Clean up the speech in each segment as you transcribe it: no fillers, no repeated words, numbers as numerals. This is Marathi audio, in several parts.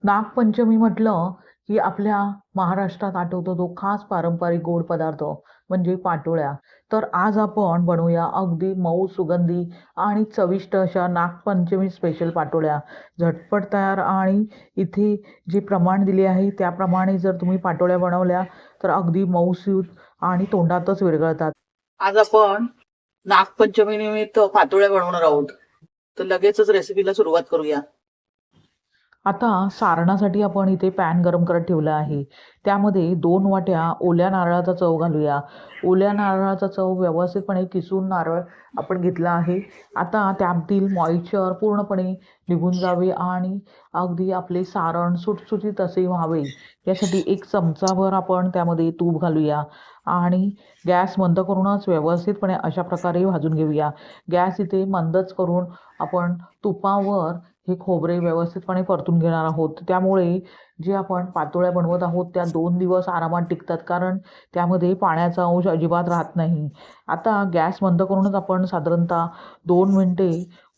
नागपंचमी म्हटलं की आपल्या महाराष्ट्रात आठवतो तो खास पारंपरिक गोड पदार्थ म्हणजे पाटोळ्या. तर आज आपण बनवूया अगदी मऊ, सुगंधी आणि चविष्ट अशा नागपंचमी स्पेशल पाटोळ्या. झटपट तयार आणि इथे जे प्रमाण दिले आहे त्याप्रमाणे जर तुम्ही पाटोळ्या बनवल्या तर अगदी मऊसूत आणि तोंडातच विरघळतात. आज आपण नागपंचमी निमित्त पातोळ्या बनवणार आहोत. तर लगेचच रेसिपीला सुरुवात करूया. आता सारणासाठी आपण इथे पॅन गरम करत ठेवला आहे. त्यामध्ये 2 वाट्या ओल्या नारळाचा चव घालूया. ओल्या नारळाचा चव व्यवस्थितपणे किसून नारळ आपण घेतला आहे. आता त्यातील मॉइश्चर पूर्णपणे निघून जावे आणि अगदी आपले सारण सुटसुटीत असे व्हावे यासाठी 1 चमचाभर आपण त्यामध्ये तूप घालूया आणि गॅस मंद करूनच व्यवस्थितपणे अशा प्रकारे भाजून घेऊया. गॅस इथे मंदच करून आपण तुपावर हे खोबरे व्यवस्थितपणे परतून घेणार आहोत. त्यामुळे जे आपण पातोळ्या बनवत आहोत त्या 2 दिवस आरामात टिकतात, कारण त्यामध्ये पाण्याचा अंश अजिबात राहत नाही. आता गॅस बंद करूनच आपण साधारणतः 2 मिनिटे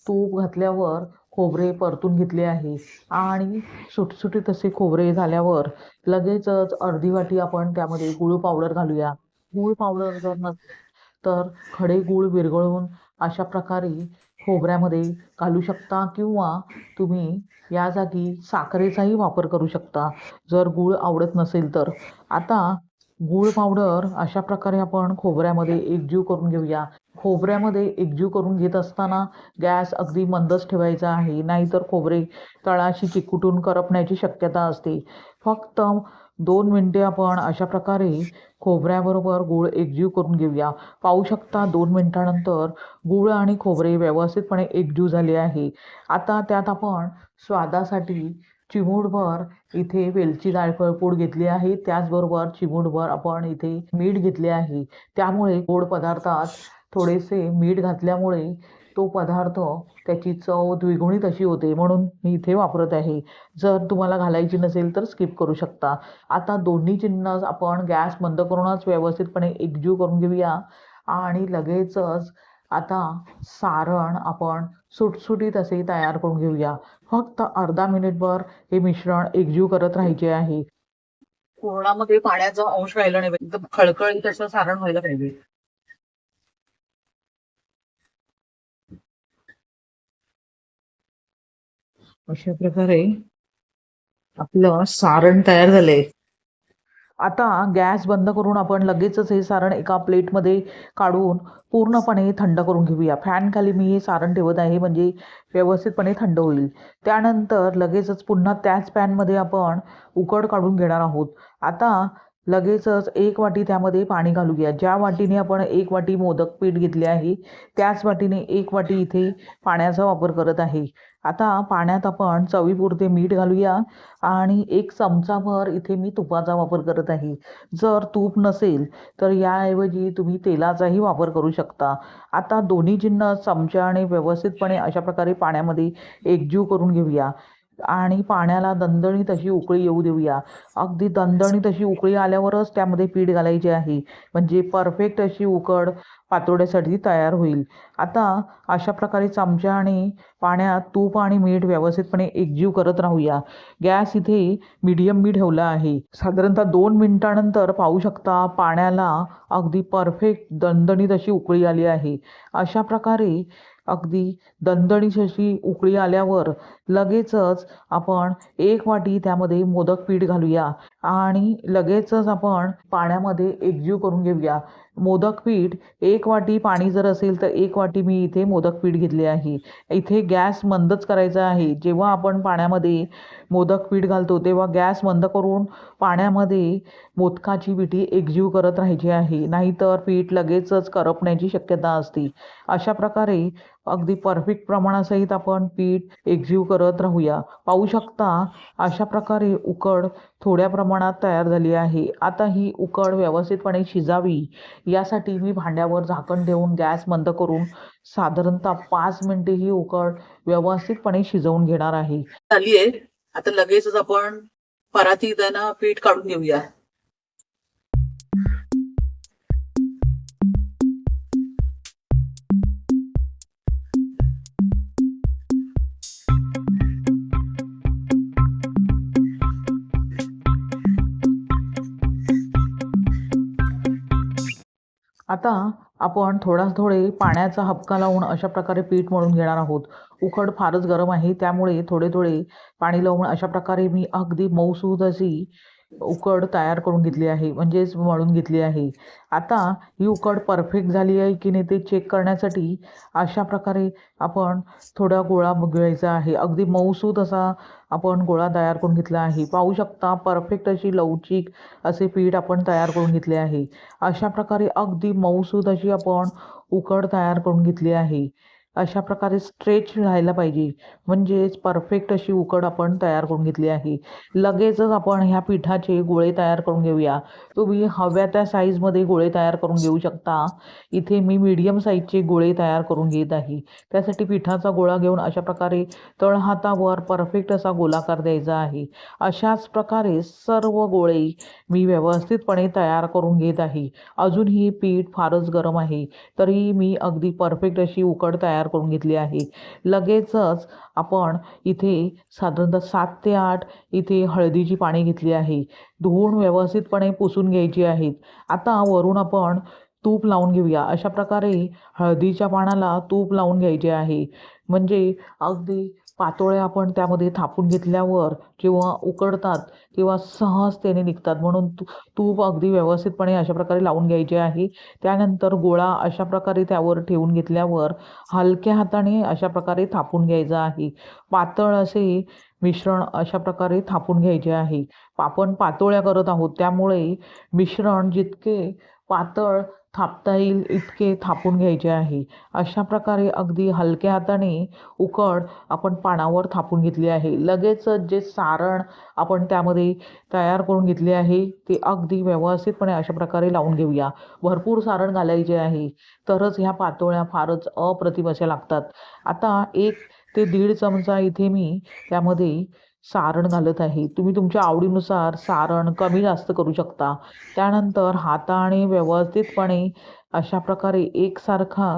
तूप घातल्यावर खोबरे परतून घेतले आहे आणि सुटसुटीत असे खोबरे झाल्यावर लगेचच अर्धी वाटी आपण त्यामध्ये गूळ पावडर घालूया. गूळ पावडर जर नसेल तर खडे गूळ विरघळवून अशा प्रकारे खोबऱ्यामध्ये घालू शकता किंवा तुम्ही या जागी साखरेचाही वापर करू शकता जर गूळ आवडत नसेल तर. आता गूळ पावडर अशा प्रकारे आपण खोबऱ्यामध्ये एकजीव करून घेऊया. खोबऱ्यामध्ये एकजीव करून घेत असताना गॅस अगदी मंदच ठेवायचा आहे, नाहीतर खोबरे तळाशी चिकटून करपण्याची शक्यता असते. फक्त 2 मिनिटे आपण अशा प्रकारे खोबऱ्याबरोबर गूळ एकजीव करून घेऊया. पाहू शकता 2 मिनिटानंतर गूळ आणि खोबरे व्यवस्थितपणे एकजीव झाले आहे. आता त्यात आपण स्वादासाठी चिमूटभर इथे वेलची जायफळ पूड घेतली आहे. त्याचबरोबर चिमूटभर आपण इथे मीठ घेतले आहे. त्यामुळे गोड पदार्थात थोडेसे मीठ घातल्यामुळे तो पदार्थ त्याची चव द्विगुणित अशी होते, म्हणून मी इथे वापरत आहे. जर तुम्हाला घालायची नसेल तर स्किप करू शकता. आता दोन्ही जिन्नस आपण गॅस बंद करूनच व्यवस्थितपणे एकजीव करून घेऊया आणि लगेचच आता सारण आपण सुटसुटीत असे तयार करून घेऊया. फक्त अर्धा मिनिटभर हे मिश्रण एकजीव करत राहायचे आहे. पूर्णामध्ये पाण्याचा अंश राहिला नाही पाहिजे, एकदम खळखळीत असं सारण व्हायला पाहिजे. अशा प्रकारे आपलं सारण तयार झालंय. आता गॅस बंद करून आपण लगेचच हे सारण एका प्लेटमध्ये काढून पूर्णपणे थंड करून घेऊया. फॅनखाली मी हे सारण ठेवत आहे म्हणजे व्यवस्थितपणे थंड होईल. त्यानंतर लगेचच पुन्हा त्याच पॅनमध्ये आपण उकड काढून घेणार आहोत. आता लगेचच 1 वाटी त्यामध्ये पाणी घालूया. ज्या वाटीने आपण 1 वाटी मोदक पीठ घेतले आहे त्याच वाटीने 1 वाटी इथे पाण्याचा वापर करत आहे. आता पाण्यात आपण चवीपुरते मीठ घालूया आणि 1 चमचाभर इथे मी तुपाचा वापर करत आहे. जर तूप नसेल तर याऐवजी तुम्ही तेलाचाही वापर करू शकता. आता दोन्ही जिन्नस चमच्याने व्यवस्थितपणे अशा प्रकारे पाण्यामध्ये एकजीव करून घेऊया आणि पाण्याला दणदणीत अशी उकळी येऊ देऊया. अगदी दणदणीत अशी उकळी आल्यावरच त्यामध्ये पीठ घालायचे आहे, म्हणजे परफेक्ट अशी उकड पातोड्यासाठी तयार होईल. आता अशा प्रकारे चमच्याने पाण्यात तूप आणि मीठ व्यवस्थितपणे एकजीव करत राहूया. गॅस इथे मीडियम मी ठेवला आहे. साधारणतः 2 मिनिटानंतर पाहू शकता पाण्याला अगदी परफेक्ट दणदणीत अशी उकळी आली आहे. अशा प्रकारे अगदी दणदणीत अशी उकळी आल्यावर लगेचच आपण 1 वाटी त्यामध्ये मोदक पीठ घालूया आणि लगेचच आपण पाण्यामध्ये एकजीव करून घेऊया. मोदक पीठ 1 वाटी पाणी जर असेल तर 1 वाटी मी इथे मोदक पीठ घेतले आहे. इथे गॅस मंदच करायचा आहे. जेव्हा आपण पाण्यामध्ये मोदक पीठ घालतो तेव्हा गॅस बंद करून पाण्यामध्ये मोदकाची पिठी एकजीव करत राहायची आहे, नाहीतर पीठ लगेचच करपण्याची शक्यता असते. अशा प्रकारे अगदी परफेक्ट प्रमाणासहित आपण पीठ एकजीव करत राहूया. पाहू शकता अशा प्रकारे उकड थोड्या प्रमाणात तयार झाली आहे. आता ही उकड व्यवस्थितपणे शिजावी यासाठी मी भांड्यावर झाकण ठेवून गॅस बंद करून साधारणतः 5 मिनिटे ही उकड व्यवस्थितपणे शिजवून घेणार आहे. झाली आहे. आता लगेचच आपण परातीत पीठ काढून घेऊया. आता आपण थोडे पाण्याचा हबका लावून अशा प्रकारे पीठ मळून घेणार आहोत. उकड फारच गरम आहे, त्यामुळे थोडे पाणी लावून अशा प्रकारे मी अगदी मऊसूद अशी उकड तयार करून घेतली आहे, म्हणजेच मळून घेतली आहे. आता ही उकड परफेक्ट झाली आहे की नाही ते चेक करण्यासाठी अशा प्रकारे आपण थोडा गोळा घ्यायचा आहे. अगदी मऊसूद असा आपण गोळा तयार करून घेतला आहे. पाहू शकता परफेक्ट अशी लवचिक असे पीठ आपण तयार करून घेतले आहे. अशा प्रकारे अगदी मऊसूद अशी आपण उकड तयार करून घेतली आहे. अशा प्रकारे स्ट्रेच राहायला पाहिजे, म्हणजेच परफेक्ट अशी उकड आपण तयार करून घेतली आहे. लगेचच आपण ह्या पिठाचे गोळे तयार करून घेऊया. तुम्ही हव्या त्या साईजमध्ये गोळे तयार करून घेऊ शकता. इथे मी मीडियम साईजचे गोळे तयार करून घेत आहे. त्यासाठी पिठाचा गोळा घेऊन अशा प्रकारे तळहातावर परफेक्ट असा गोलाकार द्यायचा आहे. अशाच प्रकारे सर्व गोळे मी व्यवस्थितपणे तयार करून घेत आहे. अजूनही पीठ फारच गरम आहे, तरी मी अगदी परफेक्ट अशी उकड तयार करून घेतली आहे. लगेचच आपण इथे साधारणतः 7 ते 8 इथे हळदीची पाने घेतली आहे. धुवून व्यवस्थितपणे पुसून घ्यायची आहेत. आता वरून आपण तूप लावून घेऊया. अशा प्रकारे हळदीच्या पानाला तूप लावून घ्यायचे आहे, म्हणजे अगदी पातोळ्या आपण त्यामध्ये थापून घेतल्यावर जेव्हा उकडतात तेव्हा सहजतेने निघतात. म्हणून तूप अगदी व्यवस्थितपणे अशा प्रकारे लावून घ्यायचे आहे. त्यानंतर गोळा अशा प्रकारे त्यावर ठेवून घेतल्यावर हलक्या हाताने अशा प्रकारे थापून घ्यायचं आहे. पातळ असे मिश्रण अशा प्रकारे थापून घ्यायचे आहे. आपण पातोळ्या करत आहोत, त्यामुळे मिश्रण जितके पातळ थापता येईल इतके थापून घ्यायचे आहे. अशा प्रकारे अगदी हलक्या हाताने उकड आपण पानावर थापून घेतली आहे. लगेचच जे सारण आपण त्यामध्ये तयार करून घेतले आहे ते अगदी व्यवस्थितपणे अशा प्रकारे लावून घेऊया. भरपूर सारण घालायचे आहे, तरच ह्या पातोळ्या फारच अप्रतिम अशा लागतात. आता 1 ते 1.5 चमचा इथे मी त्यामध्ये सारण घालत आहे. तुम्ही तुमच्या आवडीनुसार सारण कमी जास्त करू शकता. त्यानंतर हाताने व्यवस्थितपणे अशा प्रकारे एकसारखा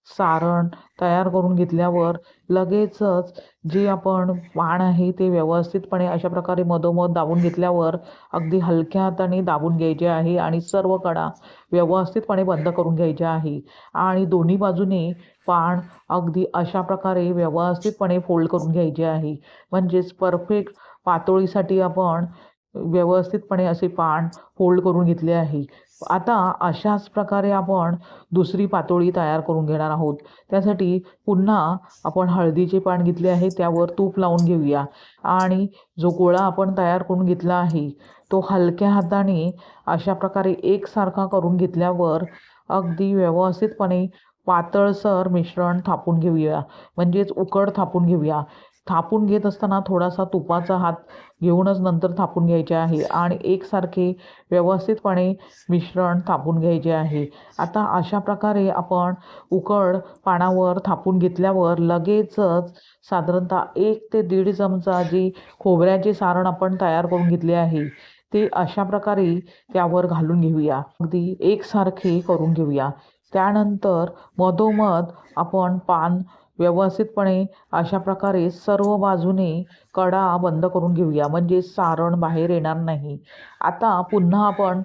सारण तयार करून घेतल्यावर लगेचच जे आपण पान आहे ते व्यवस्थितपणे अशा प्रकारे मधोमध दाबून घेतल्यावर अगदी हलक्या हाताने दाबून घ्यायचे आहे आणि सर्व कडा व्यवस्थितपणे बंद करून घ्यायच्या आहे. आणि दोन्ही बाजूने पान अगदी अशा प्रकारे व्यवस्थितपणे फोल्ड करून घ्यायचे आहे, म्हणजेच परफेक्ट पातोळीसाठी आपण व्यवस्थितपणे असे पान फोल्ड करून घेतले आहे. आता अशाच प्रकारे आपण दुसरी पातोळी तयार करून घेणार आहोत. त्यासाठी पुन्हा आपण हळदीचे पान घेतले आहे, त्यावर तूप लावून घेऊया आणि जो गोळा आपण तयार करून घेतला आहे तो हलक्या हाताने अशा प्रकारे एकसारखा करून घेतल्यावर अगदी व्यवस्थितपणे पातळसर मिश्रण थापून घेऊया, म्हणजेच उकड थापून घेऊया. थापून घेत असताना थोडासा तुपाचा हात घेऊनच नंतर थापून घ्यायचे आहे आणि एकसारखे व्यवस्थितपणे मिश्रण थापून घ्यायचे आहे. आता अशा प्रकारे आपण उकड पानावर थापून घेतल्यावर लगेचच साधारणतः 1 ते 1.5 चमचा जे खोबऱ्याचे सारण आपण तयार करून घेतले आहे ते अशा प्रकारे त्यावर घालून घेऊया. अगदी एकसारखे करून घेऊया. त्यानंतर मधोमध आपण पान व्यवस्थितपणे अशा प्रकारे सर्व बाजूने कडा बंद करून घेऊया, म्हणजे सारण बाहेर येणार नाही. आता पुन्हा आपण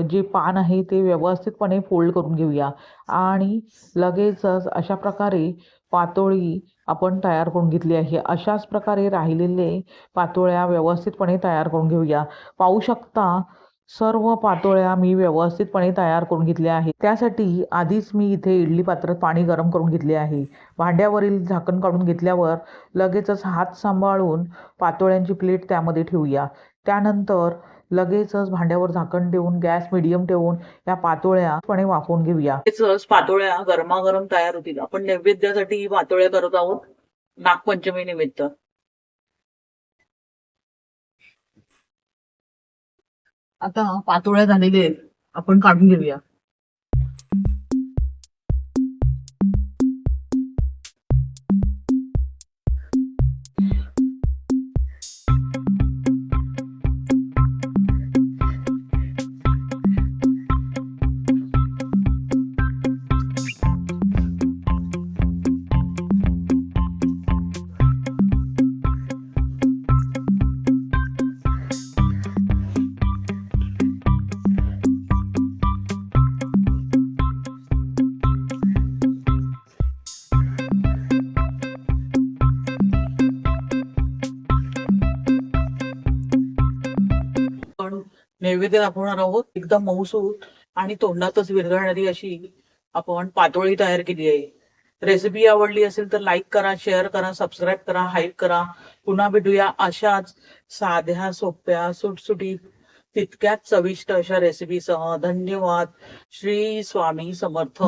जे पान आहे ते व्यवस्थितपणे फोल्ड करून घेऊया आणि लगेचच अशा प्रकारे पातोळी आपण तयार करून घेतली आहे. अशाच प्रकारे राहिलेले पातोळ्या व्यवस्थितपणे तयार करून घेऊया. पाहू शकता सर्व पातोळ्या मी व्यवस्थितपणे तयार करून घेतल्या आहेत. त्यासाठी आधीच मी इथे इडली पात्रात पाणी गरम करून घेतले आहे. भांड्यावरील झाकण काढून घेतल्यावर लगेचच हात सांभाळून पातोळ्यांची प्लेट त्यामध्ये ठेवूया. त्यानंतर लगेचच भांड्यावर झाकण ठेवून गॅस मिडियम ठेवून या पातोळ्या वाफवून घेऊया. लगेचच पातोळ्या गरमागरम तयार होतील. आपण नैवेद्यासाठी पातोळ्या करत आहोत नागपंचमी निमित्त. आता पातोळ्या झालेल्या आहेत, आपण काढून घेऊया. नैवेद्य दाखवणार आहोत. एकदम मऊसूत आणि तोंडातच विरघळणारी अशी आपण पातोळी तयार केली आहे. रेसिपी आवडली असेल तर लाईक करा, शेअर करा, सबस्क्राईब करा, हाईप करा. पुन्हा भेटूया अशाच साध्या, सोप्या, सुटसुटीत, तितक्याच चविष्ट अशा रेसिपीसह. धन्यवाद. श्री स्वामी समर्थ.